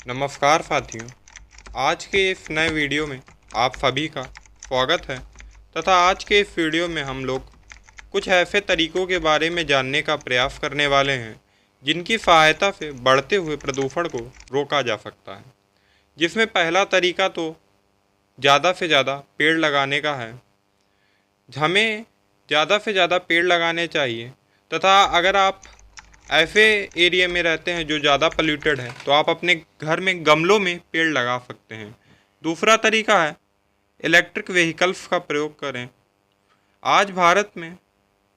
नमस्कार साथियों, आज के इस नए वीडियो में आप सभी का स्वागत है तथा आज के इस वीडियो में हम लोग कुछ ऐसे तरीकों के बारे में जानने का प्रयास करने वाले हैं जिनकी सहायता से बढ़ते हुए प्रदूषण को रोका जा सकता है। जिसमें पहला तरीका तो ज़्यादा से ज़्यादा पेड़ लगाने का है। हमें ज़्यादा से ज़्यादा पेड़ लगाने चाहिए तथा अगर आप ऐसे एरिया में रहते हैं जो ज़्यादा पोल्यूटेड है तो आप अपने घर में गमलों में पेड़ लगा सकते हैं। दूसरा तरीका है इलेक्ट्रिक व्हीकल्स का प्रयोग करें। आज भारत में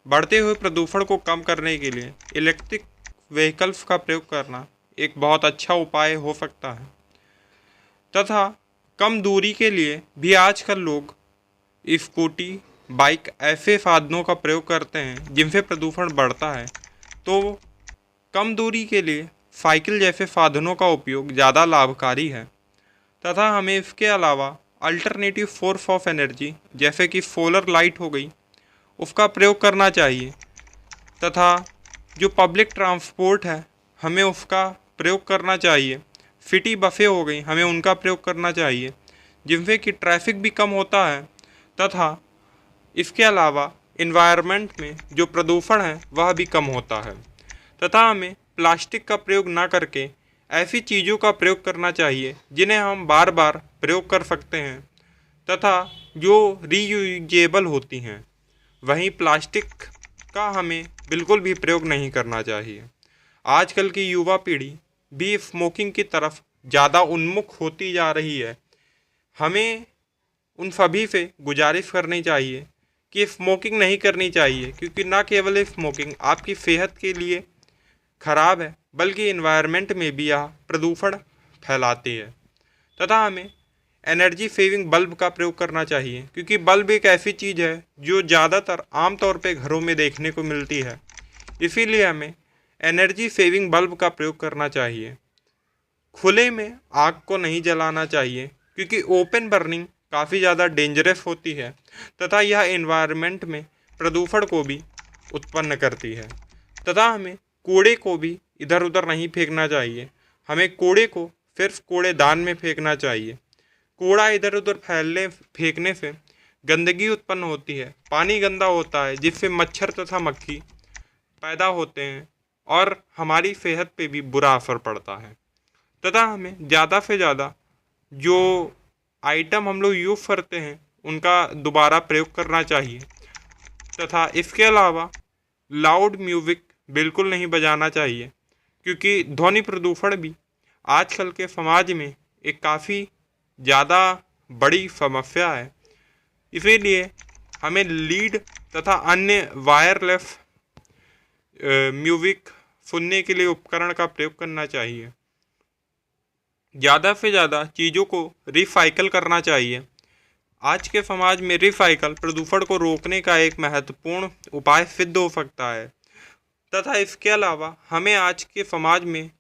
बढ़ते हुए प्रदूषण को कम करने के लिए इलेक्ट्रिक व्हीकल्स का प्रयोग करना एक बहुत अच्छा उपाय हो सकता है तथा कम दूरी के लिए भी आजकल लोग स्कूटी, बाइक ऐसे साधनों का प्रयोग करते हैं जिनसे प्रदूषण बढ़ता है। तो कम दूरी के लिए साइकिल जैसे साधनों का उपयोग ज़्यादा लाभकारी है तथा हमें इसके अलावा अल्टरनेटिव सोर्स ऑफ एनर्जी जैसे कि सोलर लाइट हो गई उसका प्रयोग करना चाहिए तथा जो पब्लिक ट्रांसपोर्ट है हमें उसका प्रयोग करना चाहिए। सिटी बसें हो गई, हमें उनका प्रयोग करना चाहिए जिनसे कि ट्रैफिक भी कम होता है तथा इसके अलावा इन्वायरमेंट में जो प्रदूषण है वह भी कम होता है तथा हमें प्लास्टिक का प्रयोग ना करके ऐसी चीज़ों का प्रयोग करना चाहिए जिन्हें हम बार बार प्रयोग कर सकते हैं तथा जो रीयूजेबल होती हैं। वहीं प्लास्टिक का हमें बिल्कुल भी प्रयोग नहीं करना चाहिए। आजकल की युवा पीढ़ी भी स्मोकिंग की तरफ ज़्यादा उन्मुख होती जा रही है। हमें उन सभी से गुजारिश करनी चाहिए कि स्मोकिंग नहीं करनी चाहिए, क्योंकि ना केवल स्मोकिंग आपकी सेहत के लिए खराब है बल्कि इन्वायरमेंट में भी यह प्रदूषण फैलाती है तथा हमें एनर्जी सेविंग बल्ब का प्रयोग करना चाहिए, क्योंकि बल्ब एक ऐसी चीज़ है जो ज़्यादातर आमतौर पे घरों में देखने को मिलती है। इसीलिए हमें एनर्जी सेविंग बल्ब का प्रयोग करना चाहिए। खुले में आग को नहीं जलाना चाहिए क्योंकि ओपन बर्निंग काफ़ी ज़्यादा डेंजरस होती है तथा यह इन्वायरमेंट में प्रदूषण को भी उत्पन्न करती है तथा हमें कूड़े को भी इधर उधर नहीं फेंकना चाहिए। हमें कूड़े को सिर्फ कूड़ेदान में फेंकना चाहिए। कूड़ा इधर उधर फेंकने से गंदगी उत्पन्न होती है, पानी गंदा होता है जिससे मच्छर तथा मक्खी पैदा होते हैं और हमारी सेहत पे भी बुरा असर पड़ता है तथा हमें ज़्यादा से ज़्यादा जो आइटम हम लोग यूज़ करते हैं उनका दोबारा प्रयोग करना चाहिए तथा इसके अलावा लाउड म्यूज़िक बिल्कुल नहीं बजाना चाहिए, क्योंकि ध्वनि प्रदूषण भी आजकल के समाज में एक काफ़ी ज़्यादा बड़ी समस्या है। इसीलिए हमें लीड तथा अन्य वायरलेस म्यूज़िक सुनने के लिए उपकरण का प्रयोग करना चाहिए। ज़्यादा से ज़्यादा चीज़ों को रिसाइकल करना चाहिए। आज के समाज में रिसाइकल प्रदूषण को रोकने का एक महत्वपूर्ण उपाय सिद्ध हो सकता है तथा इसके अलावा हमें आज के समाज में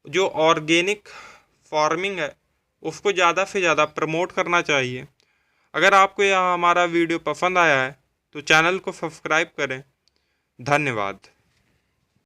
जो ऑर्गेनिक फार्मिंग है उसको ज़्यादा से ज़्यादा प्रमोट करना चाहिए। अगर आपको यह हमारा वीडियो पसंद आया है तो चैनल को सब्सक्राइब करें। धन्यवाद।